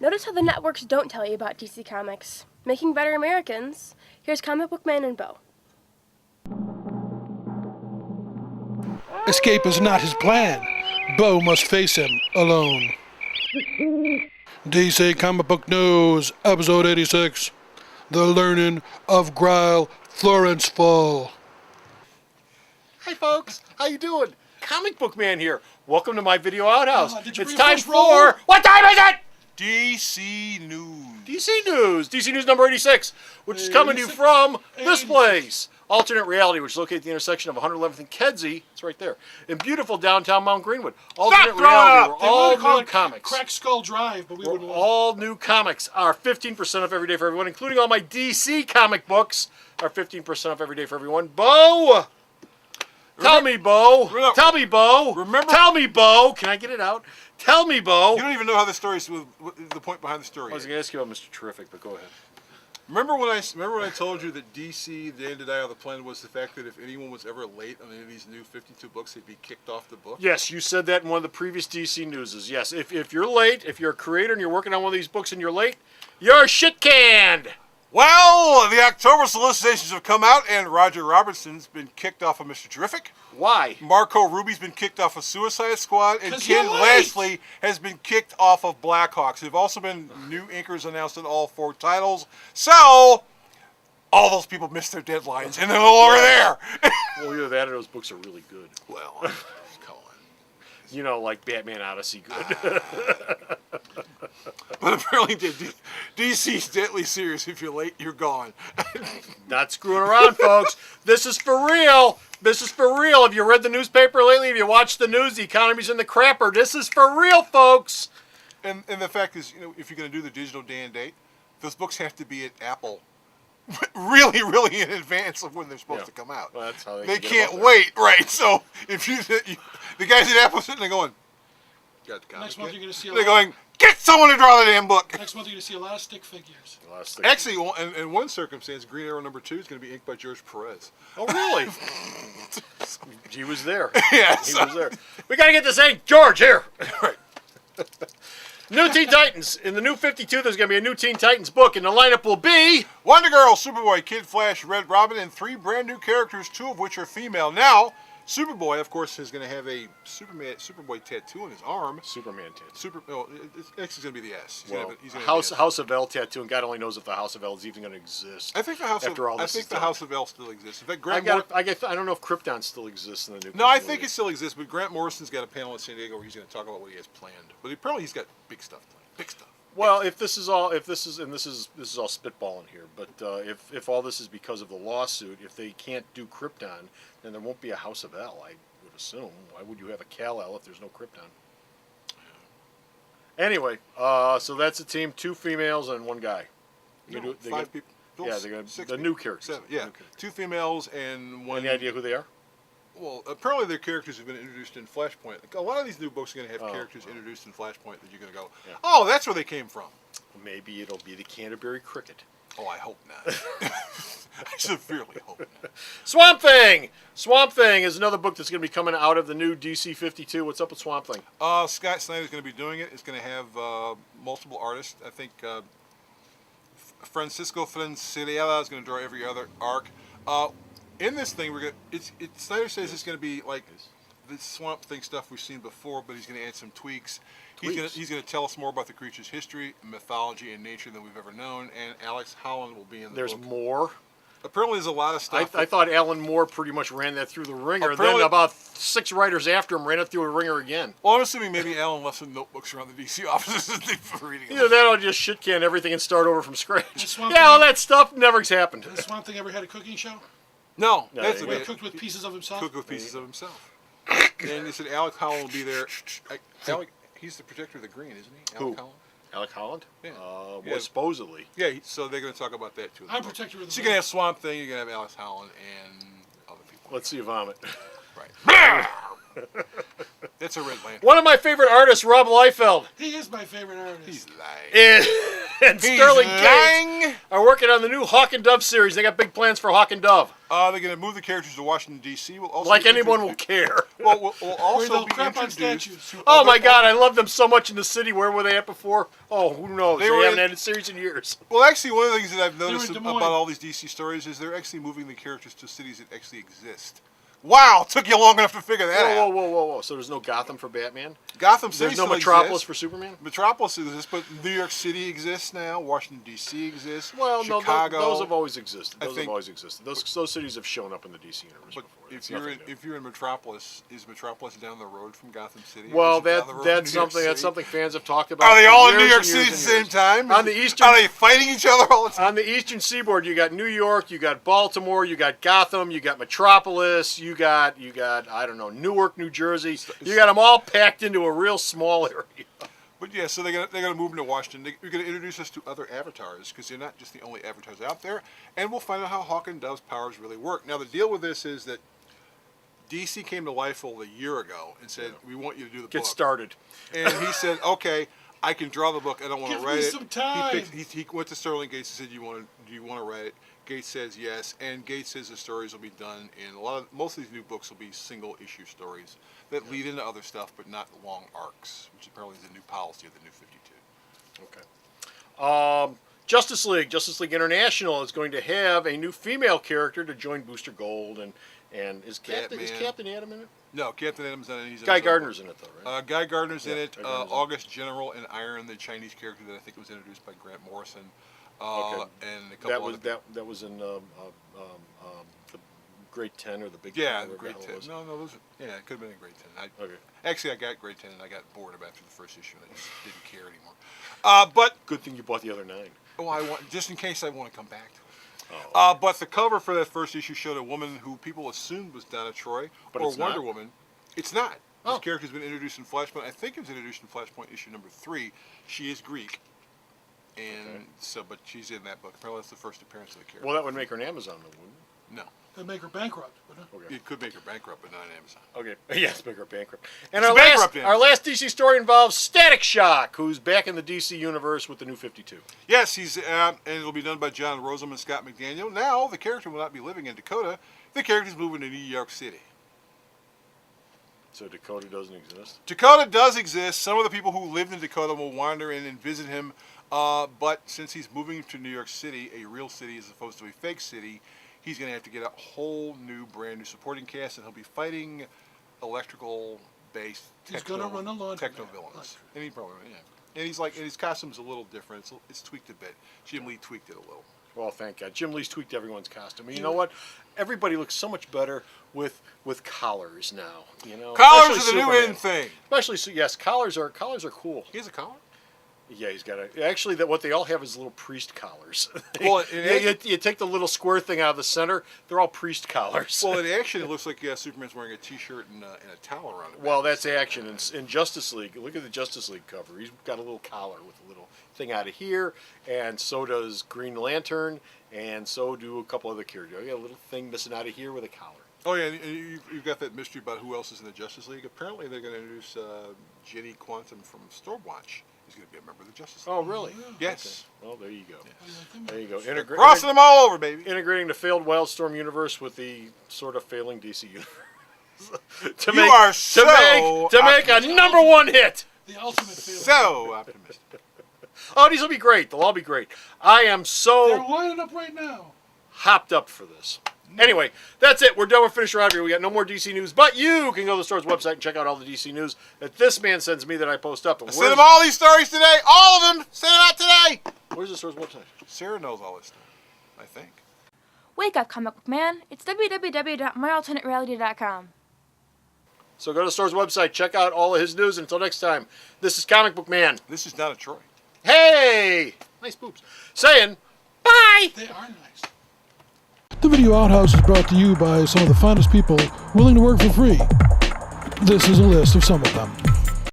Notice how the networks don't tell you about DC Comics. Making better Americans, here's Comic Book Man and Bo. Escape is not his plan. Bo must face him alone. DC Comic Book News, Episode 86. The Learning of Grail, Florence Fall. Hi folks, how you doing? Comic Book Man here. Welcome to my video outhouse. It's time for... What time is it? DC News. DC News. DC News number 86, which is coming to you from this place. Alternate Reality, which is located at the intersection of 111th and Kedzie. It's right there. In beautiful downtown Mount Greenwood. Alternate Reality, where all new comics. Crack Skull Drive, but we wouldn't. All new comics are 15% off every day for everyone, including all my DC comic books are 15% off every day for everyone. Bo! Tell me, Bo. Tell me, Bo. Remember? Tell me, Bo. Can I get it out? Tell me, Bo. You don't even know how the story's the point behind the story. I was going to ask you about Mr. Terrific, but go ahead. Remember when I told you that DC, the end of the plan was the fact that if anyone was ever late on any of these new 52 books, they'd be kicked off the book? Yes, you said that in one of the previous DC Newses. Yes, if you're late, if you're a creator and you're working on one of these books and you're late, you're shit canned. Well, the October solicitations have come out, and Roger Robertson's been kicked off of Mr. Terrific. Why? Marco Ruby's been kicked off of Suicide Squad, and Ken Lashley has been kicked off of Blackhawks. There have also been new inkers announced in all 4 titles. So, all those people missed their deadlines, and they're no longer there. Well, either that or those books are really good. Well, come on. You know, like Batman Odyssey good. But apparently, DC's deadly serious. If you're late, you're gone. Not screwing around, folks. This is for real. This is for real. Have you read the newspaper lately? Have you watched the news? The economy's in the crapper. This is for real, folks. And the fact is, you know, if you're going to do the digital day and date, those books have to be at Apple really, really in advance of when they're supposed to come out. Well, that's how they can't wait, right? So if the guys at Apple sitting there going, got the comic Next month you're going to see. They're going, get someone to draw the damn book. Next month you're going to see a lot of stick figures. Actually, in one circumstance, Green Arrow number 2 is going to be inked by George Perez. Oh, really? He was there. Yeah, he was there. We got to get this ink. George, here. Right. New Teen Titans. In the new 52, there's going to be a new Teen Titans book, and the lineup will be Wonder Girl, Superboy, Kid Flash, Red Robin, and 3 brand new characters, 2 of which are female. Now, Superboy, of course, is going to have a Superboy tattoo on his arm. Superman tattoo. It's actually going to be the S. He's House of L tattoo, and God only knows if the House of L is even going to exist. I think the House of L still exists. In fact, I don't know if Krypton still exists in the new. No, I think it still exists. But Grant Morrison's got a panel in San Diego where he's going to talk about what he has planned. But apparently, he's got big stuff planned. Big stuff. Well, this is all spitballing here, but if all this is because of the lawsuit, if they can't do Krypton, then there won't be a House of L, I would assume. Why would you have a Kal-El if there's no Krypton? Anyway, so that's a team, 2 females and 1 guy. 5 people. Yeah, they're the new characters. 7, yeah, 2 females and 1. Any idea who they are? Well, apparently their characters have been introduced in Flashpoint. A lot of these new books are going to have characters introduced in Flashpoint that you're going to go, oh, that's where they came from. Maybe it'll be the Canterbury Cricket. Oh, I hope not. I severely hope not. Swamp Thing! Swamp Thing is another book that's going to be coming out of the new DC 52. What's up with Swamp Thing? Scott Snyder's going to be doing it. It's going to have multiple artists. I think Francisco Francella is going to draw every other arc. In this thing, Snyder says it's going to be like the Swamp Thing stuff we've seen before, but he's going to add some tweaks. He's going to tell us more about the creature's history, mythology, and nature than we've ever known. And Alex Holland will be in the book. There's more? Apparently there's a lot of stuff. I thought Alan Moore pretty much ran that through the ringer. Then about 6 writers after him ran it through a ringer again. Well, I'm assuming maybe Alan left some notebooks around the DC offices that they've been reading. Either that or just shit can everything and start over from scratch. All that stuff never happened. Has Swamp Thing ever had a cooking show? No. That's cooked with pieces of himself? Cooked with pieces of himself. And they said Alex Holland will be there. He's the protector of the green, isn't he? Who? Alec Holland? Yeah. Well, supposedly. Yeah, so they're going to talk about that too. I'm protector of the green. So you're going to have Swamp Thing, you're going to have Alex Holland, and other people. Let's see you vomit. Right. That's a Red Lantern. One of my favorite artists, Rob Liefeld, He is my favorite artist. He's lying. and Sterling Gates are working on the new Hawk and Dove series. They got big plans for Hawk and Dove. They're going to move the characters to Washington, D.C. We'll also Like be anyone will introduced- care. Well, we'll Where also they'll be crap on introduced statues. to Oh other- my God, I love them so much in the city. Where were they at before? Oh, who knows? They They, were haven't in- had a series in years. Well, actually, one of the things that I've were in noticed Des Moines. about all these DC stories is they're actually moving the characters to cities that actually exist. Wow, took you long enough to figure that Whoa, out. whoa, whoa, whoa, whoa! So there's no Gotham for Batman? Gotham City There's no still Metropolis exists. for Superman? Metropolis exists, but New York City exists now. Washington D.C. exists. Well, no, Chicago. those have always existed. I Those have think- always existed. Those cities have shown up in the DC universe But before. if It's you're nothing new. if you're in Metropolis, is Metropolis down the road from Gotham City? or Well, is it down the road from that's New York something City? fans have talked about. Are they for all in New years York and City at years the and same years. time? On the eastern, Are they fighting each other all the time? on the eastern seaboard, you got New York, you got Baltimore, you got Gotham, you got Metropolis, you got I don't know, Newark, New Jersey. You got them all packed into a real small area. But yeah, so they're gonna move into Washington. They're gonna introduce us to other avatars because they're not just the only avatars out there, and we'll find out how Hawk and Dove's powers really work. Now the deal with this is that DC came to Liefeld a year ago and said, "We want you to do the Get book." started. And he said, "Okay, I can draw the book. I don't want to Give write me it." some time. He went to Sterling Gates and said, "Do you want to write it?" Gates says yes, and Gates says the stories will be done in most of these new books will be single issue stories that lead into other stuff, but not long arcs, which apparently is a new policy of the New 52. Okay. Justice League International is going to have a new female character to join Booster Gold, and is Batman. Captain Atom in it? No, Captain Adam's not in it. He's in Guy his own Gardner's book. in it though, right? Guy Gardner's in Yeah, it. Guy Gardner's in it. August General and Iron, the Chinese character that I think was introduced by Grant Morrison. Okay. And a couple that was other that was in the Great 10 or the Big 10. Yeah, whatever Grade the 10. hell it was. No, those. Yeah, it could have been in Grade 10. Okay. Actually, I got Grade 10 and I got bored of after the first issue. And I just didn't care anymore. But Good thing you bought the other 9. I want just in case I want to come back to it. Oh. But the cover for that first issue showed a woman who people assumed was Donna Troy But or it's Wonder not? Woman. It's not. This Oh. character's been introduced in Flashpoint. I think it was introduced in Flashpoint issue number 3. She is Greek. And Okay. but she's in that book. Apparently that's the first appearance of the character. Well, that would make her an Amazon, though, wouldn't No. That'd make her bankrupt, wouldn't it? it? Okay. It could make her bankrupt, but not on Amazon. Okay. Yes, make her bankrupt. And It's our bankrupt, last, yeah. our last DC story involves Static Shock, who's back in the DC universe with the New 52. Yes, he's and it'll be done by John Rosen and Scott McDaniel. Now the character will not be living in Dakota. The character's moving to New York City. So Dakota doesn't exist. Dakota does exist. Some of the people who lived in Dakota will wander in and visit him. But since he's moving to New York City, a real city as opposed to a fake city, he's going to have to get a whole new, brand new supporting cast, and he'll be fighting electrical-based He's gonna run a laundromat. techno villains. And he probably, yeah. And he's like, and his costume's a little different. It's tweaked a bit. Jim Lee tweaked it a little. Well, thank God. Jim Lee's tweaked everyone's costume. And you know what? Everybody looks so much better with collars now. You know, Collars are the Especially new Superman. in thing. Especially, yes, collars are cool. He has a collar? Yeah, he's got a. Actually, what they all have is little priest collars. Well, you take the little square thing out of the center. They're all priest collars. Well, in action, it looks like Superman's wearing a T-shirt and a towel around it. Well, that's action. In Justice League, look at the Justice League cover. He's got a little collar with a little thing out of here, and so does Green Lantern, and so do a couple other characters. You got a little thing missing out of here with a collar. Oh yeah, and you've got that mystery about who else is in the Justice League. Apparently, they're going to introduce Jenny Quantum from Stormwatch. He's going to be a member of the Justice League. Oh, really? Yes. Okay. Well, there you go. Yeah. There you go. Crossing them all over, baby. Integrating the failed Wildstorm universe with the sort of failing DC universe. to You are so make a #1 hit. The ultimate feeling. So optimistic. Oh, these will be great. They'll all be great. I am They're so lining up right now. hopped up for this. Anyway, that's it. We're done. We're finished around here. We got no more DC news, but you can go to the store's website and check out all the DC news that this man sends me that I post up. And I sent him all these stories today. All of them. Sent them out today. where's the store's website? Sarah knows all this stuff, I think. Wake up, comic book man. It's www.myalternatereality.com. So go to the store's website, check out all of his news. And until next time, this is Comic Book Man. This is Donna Troy. Hey! Nice boobs. Saying bye! They are nice. The Video Outhouse is brought to you by some of the finest people willing to work for free. This is a list of some of them.